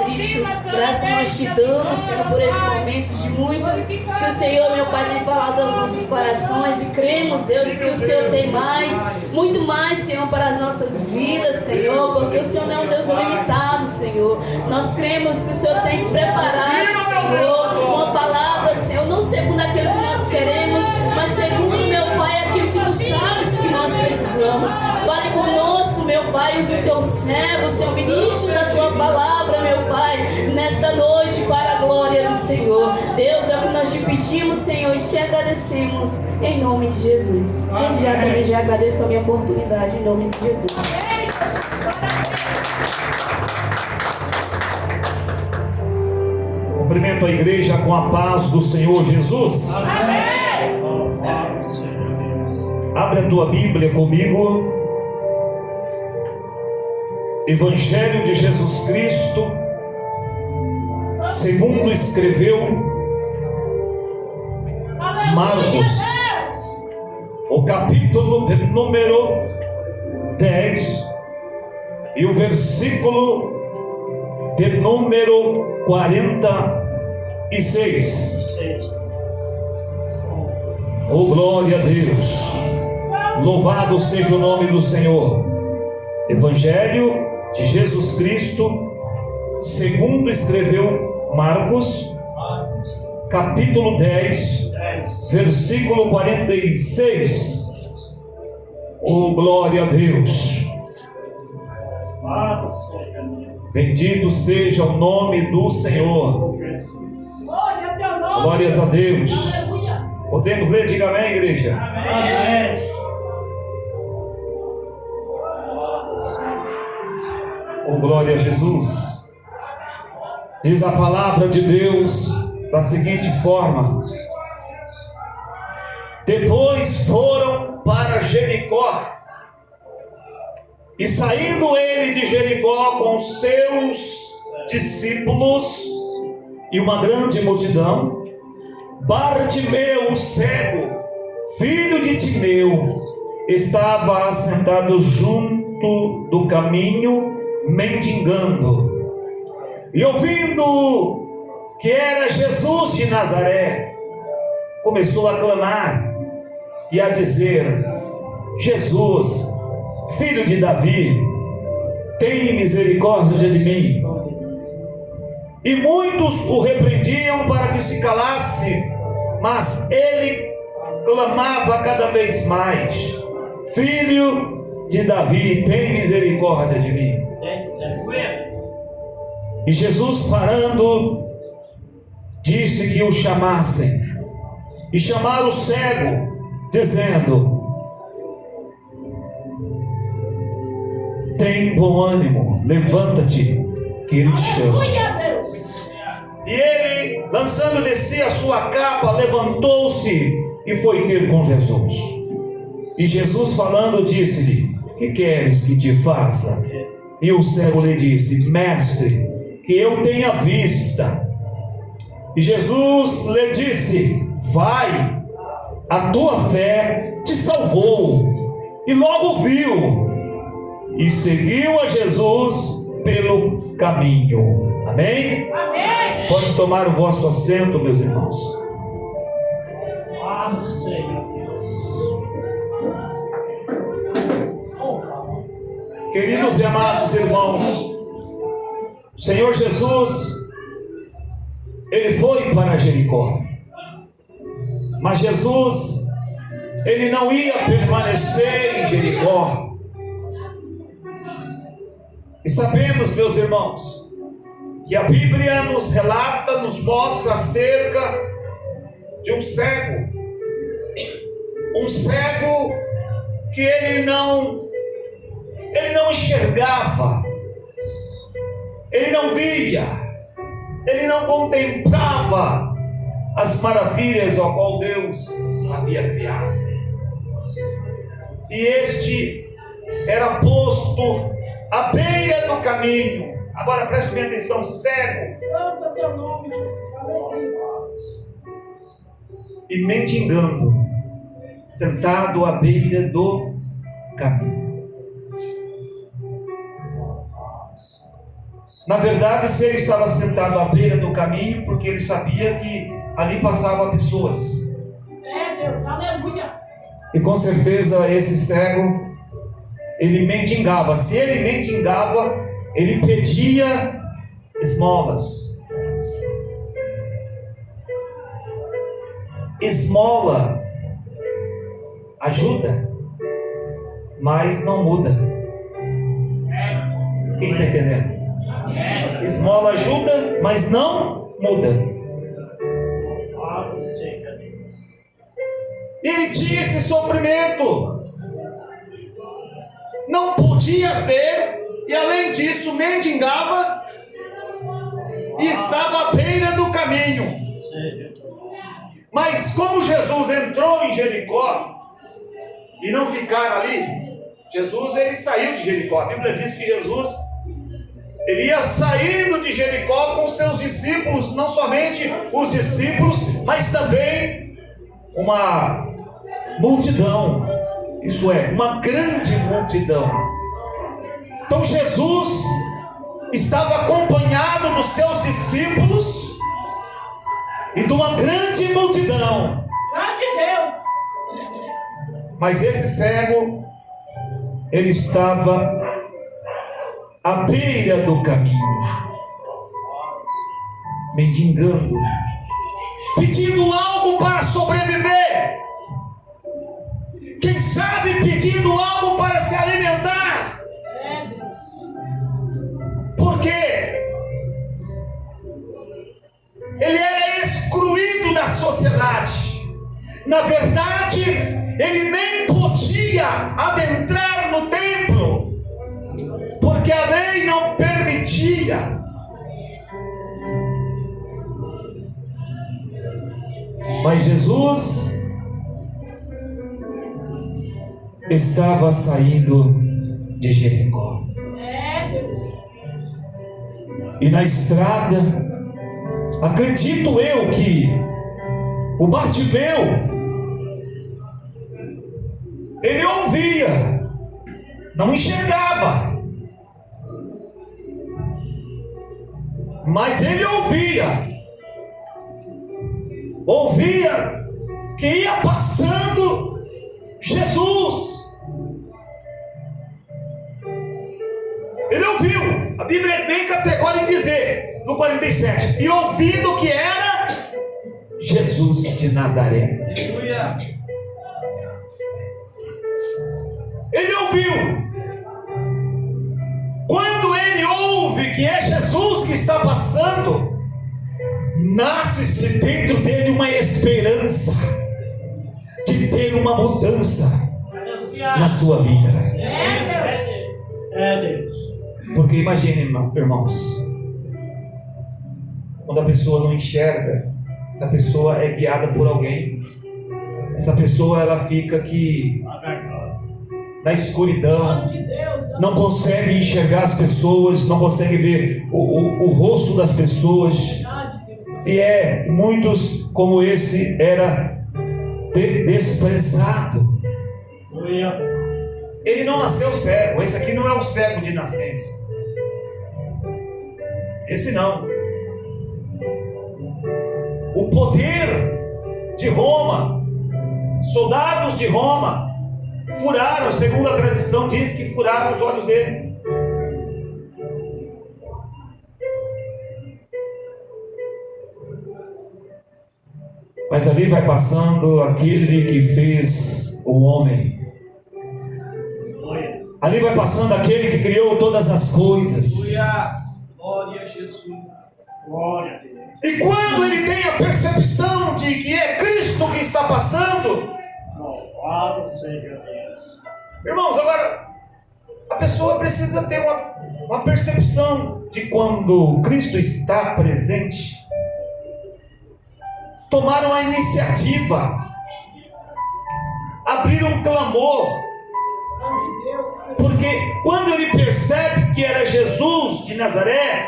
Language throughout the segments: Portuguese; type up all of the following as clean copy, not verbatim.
Cristo. Graças nós te damos, Senhor, por esse momento de muito que o Senhor, meu Pai, tem falado aos nossos corações, e cremos, Deus, que o Senhor tem mais, muito mais, Senhor, para as nossas vidas, Senhor, porque o Senhor não é um Deus limitado, Senhor. Nós cremos que o Senhor tem preparado, Senhor, uma palavra, Senhor, não segundo aquilo que nós queremos, mas segundo, meu Pai, aquilo que tu sabes que nós precisamos. Fale conosco, meu Pai, use o teu servo, Senhor, ministro da tua palavra, meu Pai, nesta noite, para a glória do Senhor. Deus, é o que nós te pedimos, Senhor, e te agradecemos, em nome de Jesus. Desde já também já agradeço a minha oportunidade, em nome de Jesus. Cumprimento a igreja com a paz do Senhor Jesus. Amém. Abre a tua Bíblia comigo. Evangelho de Jesus Cristo, segundo escreveu Marcos, o capítulo de número 10 e o versículo de número 46. Oh, glória a Deus! Louvado seja o nome do Senhor. Evangelho de Jesus Cristo, segundo escreveu Marcos, capítulo 10, versículo 46. Oh, glória a Deus! Bendito seja o nome do Senhor. Glórias a Deus. Podemos ler? Diga amém, igreja. Amém. Oh, glória a Jesus. Diz a palavra de Deus da seguinte forma: depois foram para Jericó, e saindo ele de Jericó com seus discípulos e uma grande multidão, Bartimeu, o cego, filho de Timeu, estava assentado junto do caminho, mendigando. E ouvindo que era Jesus de Nazaré, começou a clamar e a dizer: Jesus, filho de Davi, tem misericórdia de mim. E muitos o repreendiam para que se calasse, mas ele clamava cada vez mais: Filho de Davi, tem misericórdia de mim. E Jesus, parando, disse que o chamassem. E chamaram o cego, dizendo: tem bom ânimo, levanta-te, que ele te chama. E ele, lançando de si a sua capa, levantou-se e foi ter com Jesus. E Jesus, falando, disse-lhe: que queres que te faça? E o cego lhe disse: Mestre, que eu tenha vista. E Jesus lhe disse: vai, a tua fé te salvou. E logo viu e seguiu a Jesus pelo caminho. Amém? Amém. Pode tomar o vosso assento, meus irmãos. Queridos e amados irmãos, o Senhor Jesus, ele foi para Jericó, mas Jesus, ele não ia permanecer em Jericó. E sabemos, meus irmãos, que a Bíblia nos relata, nos mostra acerca de um cego que ele não enxergava, ele não via, ele não contemplava as maravilhas ao qual Deus havia criado. E este era posto à beira do caminho. Agora preste bem atenção: cego e mendigando, sentado à beira do caminho. Na verdade, se ele estava sentado à beira do caminho, porque ele sabia que ali passavam pessoas. Deus, aleluia. E com certeza esse cego, ele mendigava. Se ele mendigava, ele pedia esmolas. Esmola ajuda, mas não muda. Quem está entendendo? Esmola ajuda, mas não muda. Ele tinha esse sofrimento, não podia ver, e além disso mendigava e estava à beira do caminho. Mas como Jesus entrou em Jericó e não ficaram ali, Jesus ele saiu de Jericó. A Bíblia diz que Jesus ele ia saindo de Jericó com seus discípulos, não somente os discípulos, mas também uma multidão, isso é, uma grande multidão. Então Jesus estava acompanhado dos seus discípulos e de uma grande multidão. Grande Deus. Mas esse cego, ele estava à beira do caminho, mendigando, pedindo algo para sobreviver. Quem sabe pedindo algo para se alimentar. Porque ele era excluído da sociedade. Na verdade, ele nem podia adentrar no templo, porque a lei não permitia. Mas Jesus estava saindo de Jericó. E na estrada, acredito eu que o Bartimeu, ele ouvia, não enxergava, mas ele ouvia que ia passando Jesus. Ele ouviu, a Bíblia é bem categórica em dizer, no 47, e ouvindo que era Jesus de Nazaré. Aleluia. Ele ouviu. Quando ele ouve que é Jesus que está passando, nasce-se dentro dele uma esperança de ter uma mudança na sua vida. É Deus. Porque imagine, irmãos, quando a pessoa não enxerga, essa pessoa é guiada por alguém. Essa pessoa ela fica aqui na escuridão, não consegue enxergar as pessoas, não consegue ver o rosto das pessoas. E muitos como esse era desprezado. Ele não nasceu cego. Esse aqui não é o cego de nascença. Esse não. O poder de Roma, soldados de Roma, furaram, segundo a tradição diz que furaram os olhos dele. Mas ali vai passando aquele que fez o homem. Ali vai passando aquele que criou todas as coisas. Glória a Jesus. Glória a Deus. E quando ele tem a percepção de que é Cristo que está passando, louvado seja Deus. Irmãos, agora a pessoa precisa ter uma percepção de quando Cristo está presente. Tomaram a iniciativa, abriram um clamor, porque quando ele percebe que era Jesus de Nazaré,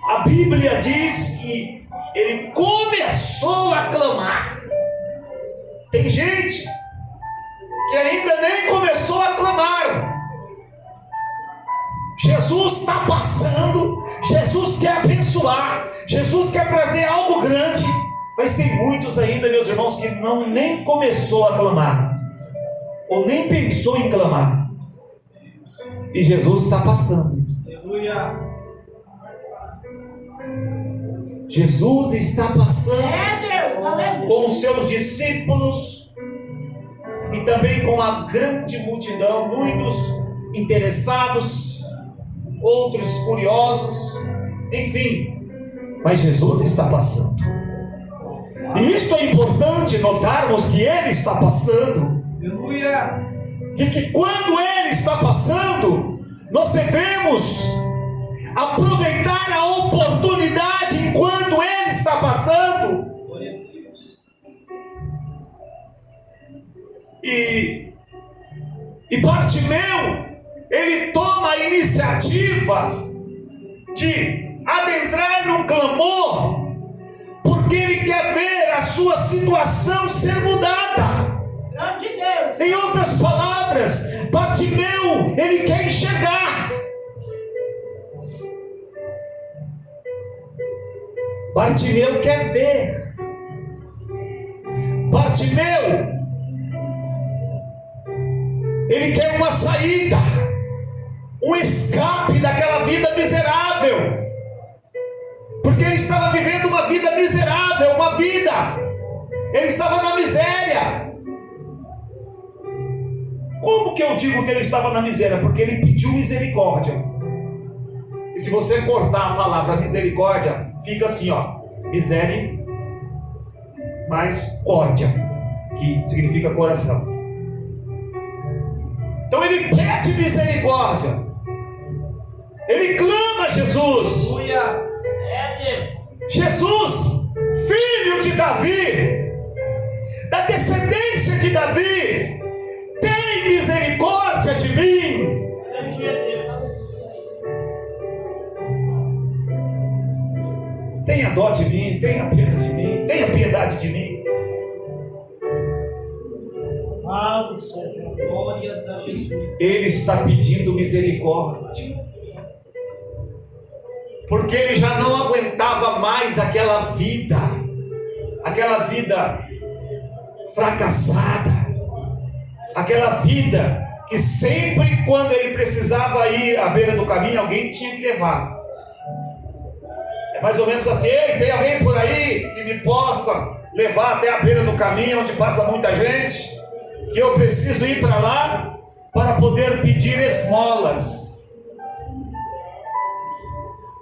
a Bíblia diz que ele começou a clamar. Tem gente que ainda nem começou a clamar, Jesus está passando, Jesus quer abençoar, Jesus quer trazer algo grande, mas tem muitos ainda, meus irmãos, que nem começou a clamar, ou nem pensou em clamar, e Jesus está passando. Aleluia. Jesus está passando Deus, aleluia. com os seus discípulos e também com a grande multidão, muitos interessados, outros curiosos, enfim, mas Jesus está passando. E isto é importante notarmos que Ele está passando. Aleluia. E que quando Ele está passando, nós devemos aproveitar a oportunidade enquanto Ele está passando. E Bartimeu, ele toma a iniciativa de adentrar num clamor, porque ele quer ver a sua situação ser mudada. Grande Deus. Em outras palavras, Bartimeu, ele quer enxergar. Bartimeu quer ver. Bartimeu, ele quer uma saída, um escape daquela vida miserável, porque ele estava vivendo uma vida miserável, ele estava na miséria. Como que eu digo que ele estava na miséria? Porque ele pediu misericórdia. E se você cortar a palavra misericórdia, fica assim, ó, miséria mais córdia, que significa coração. Então ele pede misericórdia, ele clama a Jesus. Aleluia. Jesus, filho de Davi, da descendência de Davi, tem misericórdia de mim. Tenha dó de mim, tenha pena de mim, tenha piedade de mim. Glória a Jesus. Ele está pedindo misericórdia, porque ele já não aguentava mais aquela vida fracassada, aquela vida que sempre quando ele precisava ir à beira do caminho, alguém tinha que levar. É mais ou menos assim: ei, tem alguém por aí que me possa levar até a beira do caminho onde passa muita gente, que eu preciso ir para lá para poder pedir esmolas.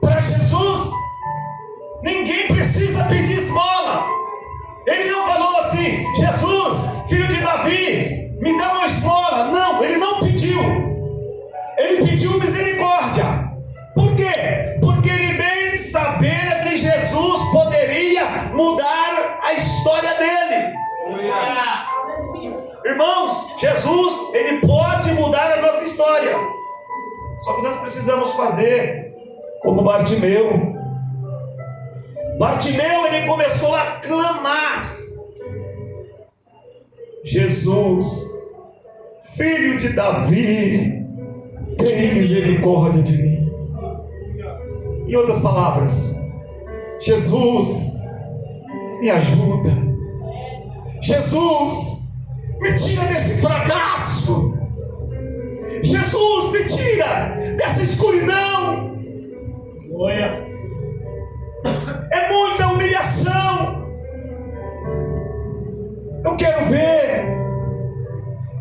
Para Jesus, ninguém precisa pedir esmola. Ele não falou assim: Jesus, filho de Davi, me dá uma esmola. Não, ele não pediu. Ele pediu misericórdia. Por quê? Porque ele bem sabia que Jesus poderia mudar a história dele. Irmãos, Jesus, ele pode mudar a nossa história. Só que nós precisamos fazer como Bartimeu. Bartimeu, ele começou a clamar: Jesus, filho de Davi, tem misericórdia de mim. Em outras palavras, Jesus, me ajuda. Jesus, me tira desse fracasso. Jesus, me tira dessa escuridão. Glória. É muita humilhação. Eu quero ver,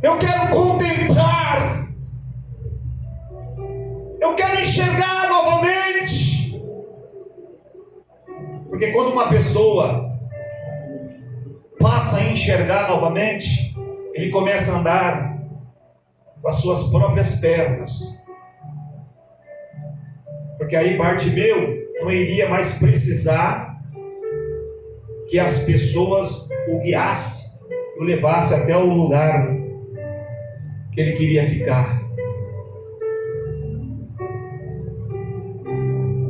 eu quero contemplar, eu quero enxergar novamente. Porque quando uma pessoa passa a enxergar novamente, ele começa a andar com as suas próprias pernas. Porque aí Bartimeu não iria mais precisar que as pessoas o guiassem, o levassem até o lugar que ele queria ficar.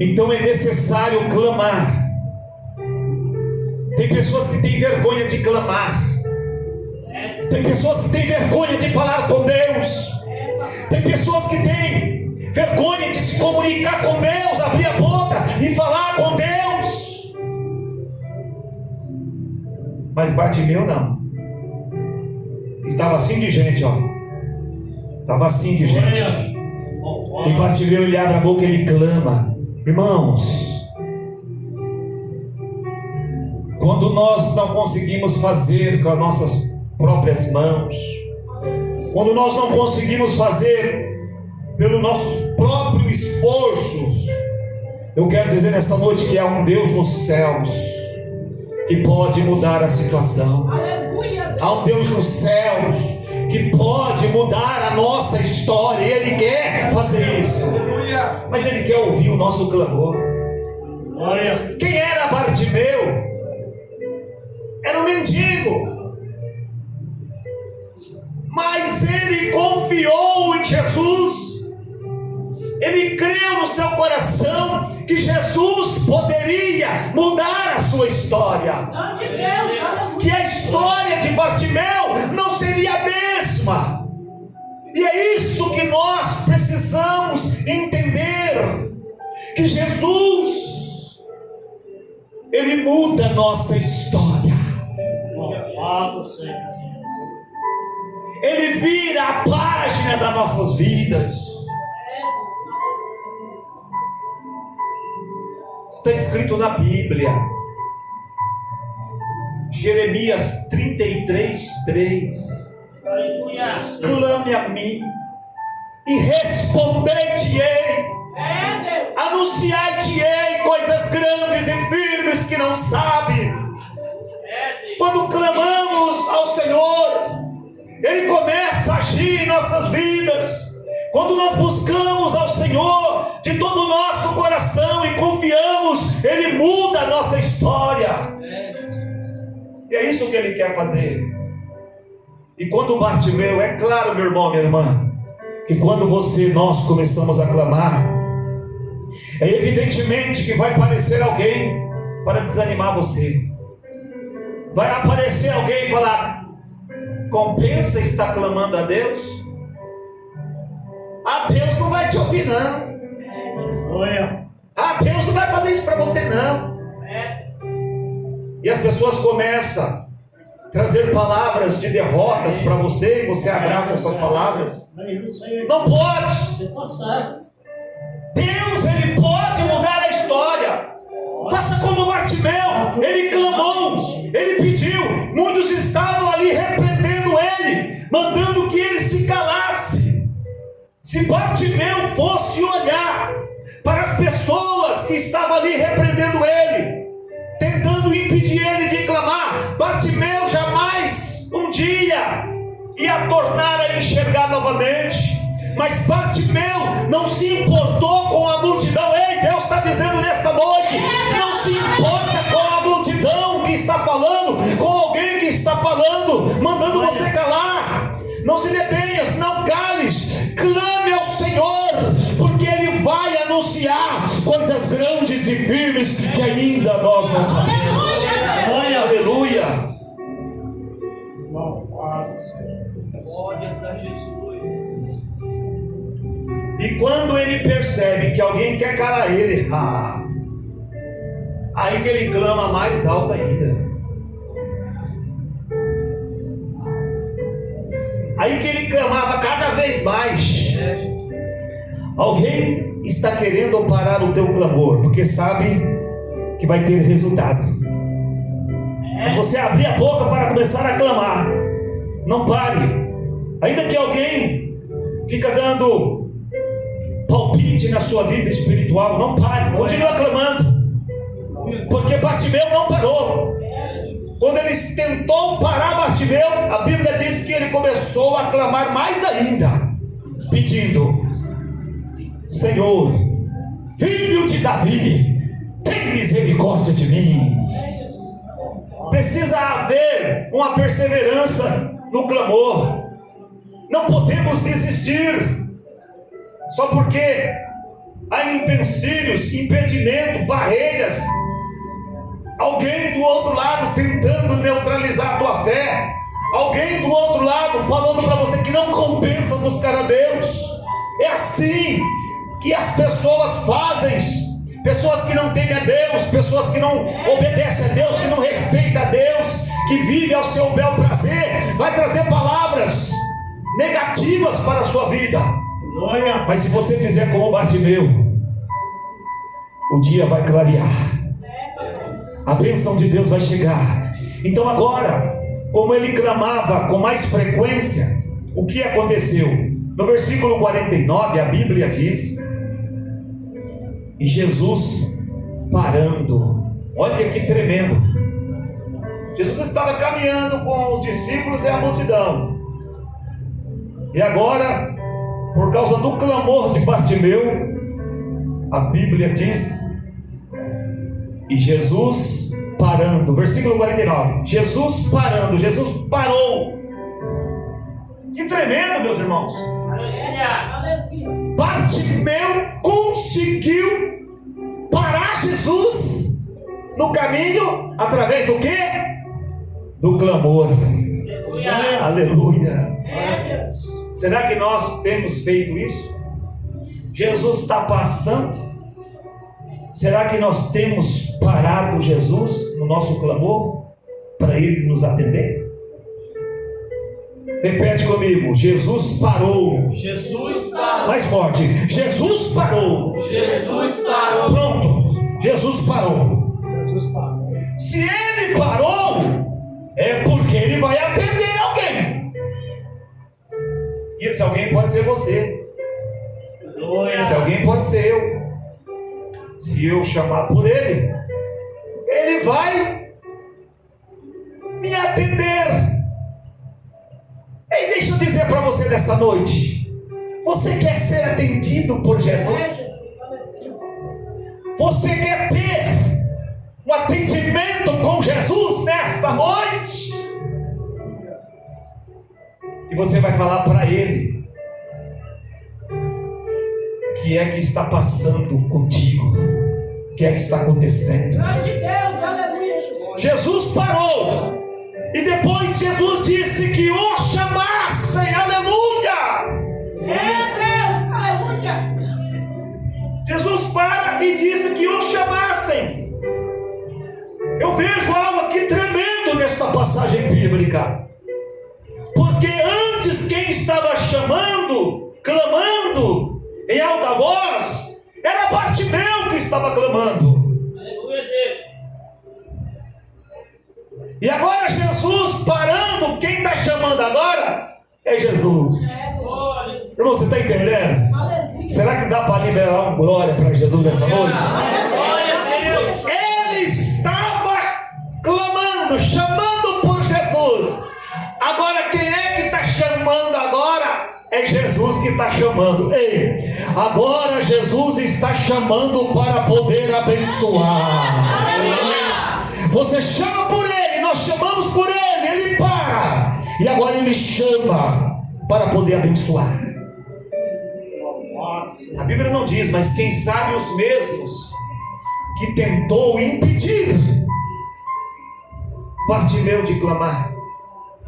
Então é necessário clamar. Tem pessoas que têm vergonha de clamar. Tem pessoas que têm vergonha de falar com Deus. Tem pessoas que têm vergonha de se comunicar com Deus, abrir a boca e falar com Deus. Mas Bartimeu não. Ele estava assim de gente, ó. Estava assim de gente. E Bartimeu, ele abre a boca e ele clama. Irmãos, quando nós não conseguimos fazer com as nossas próprias mãos, quando nós não conseguimos fazer pelos nossos próprios esforços, eu quero dizer nesta noite que há um Deus nos céus que pode mudar a situação. Há um Deus nos céus que pode mudar a nossa história. E Ele quer fazer isso. Mas Ele quer ouvir o nosso clamor. Quem era Bartimeu? Era um mendigo. Mas ele confiou em Jesus. Ele creu no seu coração que Jesus poderia mudar a sua história. Que a história de Bartimeu não seria a mesma. E é isso que nós precisamos entender. Que Jesus, Ele muda a nossa história. Ele vira a página das nossas vidas. Está escrito na Bíblia, Jeremias 33:3. Clame a mim e responder-te-ei, anunciar-te-ei coisas grandes e firmes que não sabe. Quando clamamos ao Senhor, Ele começa a agir em nossas vidas. Quando nós buscamos ao Senhor de todo o nosso coração e confiamos, Ele muda a nossa história. E é isso que Ele quer fazer. E quando Bartimeu, é claro, meu irmão, minha irmã, que quando nós começamos a clamar, é evidentemente que vai aparecer alguém para desanimar você. Vai aparecer alguém e falar: compensa estar clamando a Deus? Deus não vai te ouvir, não. Deus não vai fazer isso para você, não. E as pessoas começam a trazer palavras de derrotas para você, e você abraça essas palavras. Não pode. Deus, Ele pode mudar a história. Faça como Bartimeu. Ele clamou, ele pediu. Muitos estavam ali repreendendo ele, mandando que ele se calasse. Se Bartimeu fosse olhar para as pessoas que estavam ali repreendendo ele, tentando impedir ele de clamar, Bartimeu jamais um dia ia tornar a enxergar novamente. Mas Bartimeu não se importou com a multidão. Ei, Deus está dizendo nesta noite: não se importa com a multidão que está falando, com alguém que está falando, mandando você calar. Não se detenha, não cales. Clame ao Senhor, porque Ele vai anunciar coisas grandes e firmes que ainda nós não sabemos. Aleluia. Glórias a Jesus. E quando ele percebe que alguém quer calar ele, aí que ele clama mais alto ainda. Aí que ele clamava cada vez mais. Alguém está querendo parar o teu clamor, porque sabe que vai ter resultado. Quando você abrir a boca para começar a clamar, não pare. Ainda que alguém fica dando palpite na sua vida espiritual, não pare, continua clamando. Porque Bartimeu não parou. Quando ele tentou parar Bartimeu, a Bíblia diz que ele começou a clamar mais ainda, pedindo: Senhor, Filho de Davi, tem misericórdia de mim. Precisa haver uma perseverança no clamor. Não podemos desistir só porque há empecilhos, impedimento, barreiras. Alguém do outro lado tentando neutralizar a tua fé. Alguém do outro lado falando para você que não compensa buscar a Deus. É assim que as pessoas fazem, pessoas que não temem a Deus, pessoas que não obedecem a Deus, que não respeitam a Deus, que vivem ao seu bel prazer, vai trazer palavras negativas para a sua vida. Mas se você fizer como Bartimeu, o dia vai clarear, a bênção de Deus vai chegar. Então agora, como ele clamava com mais frequência, o que aconteceu? No versículo 49 a Bíblia diz: e Jesus parando, olha que tremendo, Jesus estava caminhando com os discípulos e a multidão, e agora, por causa do clamor de Bartimeu, a Bíblia diz, e Jesus parando, versículo 49, Jesus parando, Jesus parou. Que tremendo, meus irmãos. Bartimeu conseguiu parar Jesus no caminho, através do quê? Do clamor. Aleluia. Será que nós temos feito isso? Jesus está passando. Será que nós temos parado Jesus no nosso clamor para Ele nos atender? Repete comigo: Jesus parou. Jesus parou. Mais forte: Jesus parou. Jesus parou. Pronto, Jesus parou. Jesus parou. Se Ele parou, é porque Ele vai atender alguém. E esse alguém pode ser você. Esse alguém pode ser eu. Se eu chamar por Ele, Ele vai me atender. E deixa eu dizer para você nesta noite: você quer ser atendido por Jesus? Você quer ter um atendimento com Jesus nesta noite? E você vai falar para Ele o que é que está passando contigo, o que é que está acontecendo. Jesus parou, e depois Jesus disse que o chamassem. Aleluia! Jesus para e disse que o chamassem. Eu vejo algo aqui tremendo nesta passagem bíblica, porque antes quem estava chamando, clamando em alta voz, era Bartimeu que estava clamando. E agora Jesus parando, quem está chamando agora é Jesus. Irmão, você está entendendo? Será que dá para liberar um glória para Jesus nessa noite? Ele estava clamando, chamando por Jesus. Agora quem é que está chamando agora? É Jesus que está chamando. Ei, agora Jesus está chamando para poder abençoar. Você chama por Ele, nós chamamos por Ele, Ele para. E agora Ele chama para poder abençoar. A Bíblia não diz, mas quem sabe os mesmos que tentou impedir Bartimeu de clamar.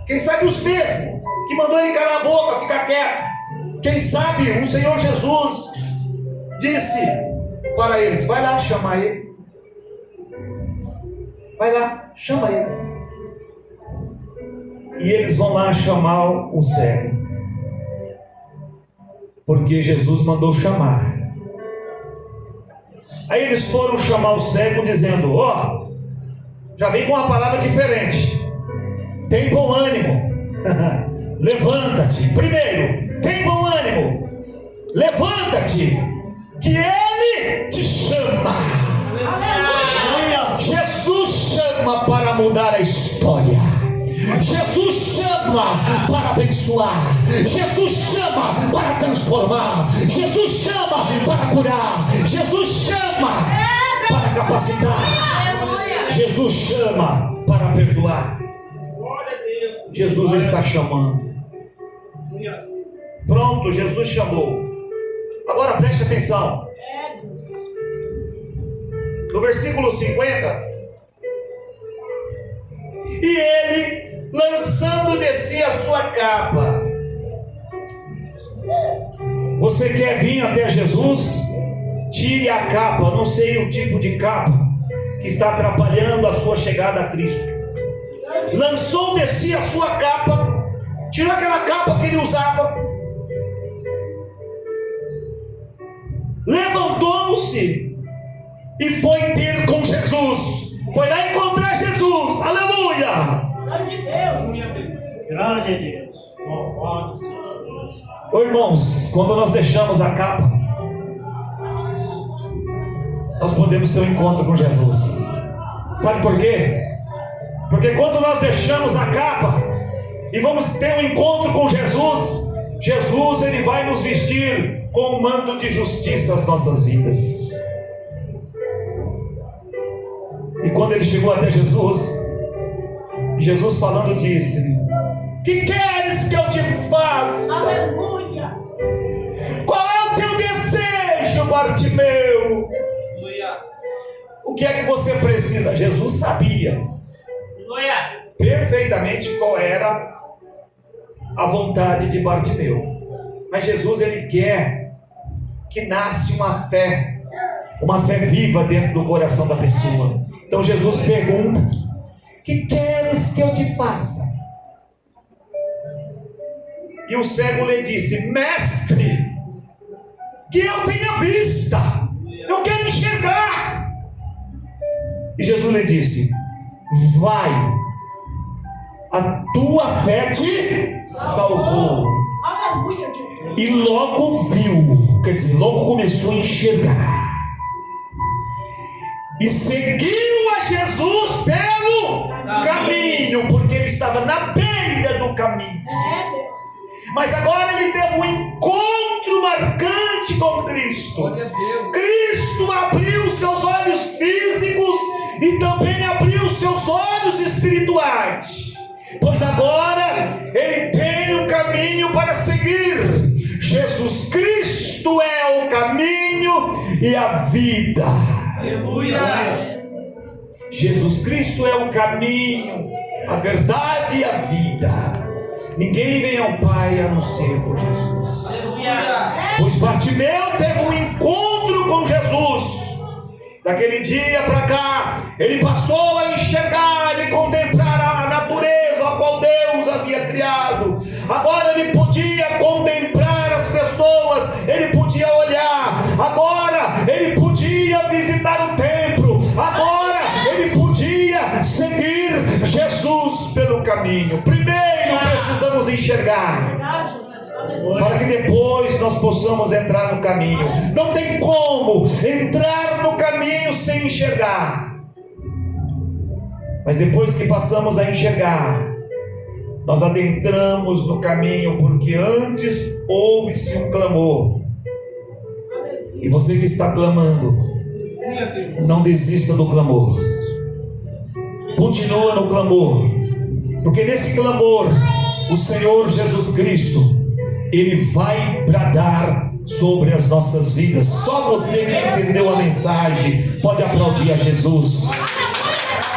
Quem sabe os mesmos que mandou ele calar a boca, ficar quieto. Quem sabe o Senhor Jesus disse para eles: vai lá chamar ele. Vai lá, chama ele. E eles vão lá chamar o cego, porque Jesus mandou chamar. Aí eles foram chamar o cego dizendo: ó, já vem com uma palavra diferente. Tem bom ânimo. Levanta-te. Primeiro, tem bom ânimo. Levanta-te, que Ele te chama. Jesus chama para mudar a história. Jesus chama para abençoar. Jesus chama para transformar. Jesus chama para curar. Jesus chama para capacitar. Jesus chama para perdoar. Jesus está chamando. Pronto, Jesus chamou. Agora preste atenção. No versículo 50. E ele, lançando de si a sua capa, Você quer vir até Jesus? Tire a capa, não sei o tipo de capa que está atrapalhando a sua chegada a Cristo. Lançou de si a sua capa, tirou aquela capa que ele usava, levantou-se e foi ter com Jesus. Foi lá encontrar Jesus. Aleluia! Glória de Deus. Grande Deus. Louvado Senhor Deus. Ô irmãos, quando nós deixamos a capa, nós podemos ter um encontro com Jesus. Sabe por quê? Porque quando nós deixamos a capa e vamos ter um encontro com Jesus, Jesus ele vai nos vestir com um manto de justiça as nossas vidas. E quando ele chegou até Jesus, Jesus falando disse: que queres que eu te faça? Aleluia. Qual é o teu desejo, Bartimeu? O que é que você precisa? Jesus sabia perfeitamente qual era a vontade de Bartimeu. Mas Jesus ele quer que nasce uma fé viva dentro do coração da pessoa. Então Jesus pergunta: que queres que eu te faça? E o cego lhe disse: mestre, que eu tenha vista, eu quero enxergar. E Jesus lhe disse: vai, a tua fé te salvou. Aleluia, Jesus. E logo viu, quer dizer, logo começou a enxergar. E seguiu a Jesus pelo caminho, porque ele estava na beira do caminho. É, Deus. Mas agora ele teve um encontro marcante com Cristo. Cristo abriu seus olhos físicos e também abriu seus olhos espirituais. Pois agora ele tem um caminho para seguir. Jesus Cristo é o caminho e a vida. Aleluia. Jesus Cristo é o caminho, a verdade e a vida. Ninguém vem ao Pai a não ser por Jesus. Pois Bartimeu teve um encontro com Jesus. Daquele dia para cá, ele passou a enxergar e contemplar a natureza a qual Deus havia criado. Agora ele podia contemplar as pessoas, ele podia olhar. Agora ele podia visitar o templo. Agora ele podia seguir Jesus pelo caminho. Primeiro precisamos enxergar, Verdade, Jesus. Aleluia. para que depois nós possamos entrar no caminho. Não tem como entrar no caminho sem enxergar. Mas depois que passamos a enxergar, nós adentramos no caminho, porque antes houve-se um clamor. E você que está clamando, não desista do clamor. Continua no clamor, porque nesse clamor o Senhor Jesus Cristo ele vai bradar sobre as nossas vidas. Só você que entendeu a mensagem pode aplaudir a Jesus.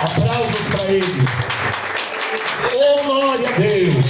Aplausos para Ele. Oh, glória a Deus.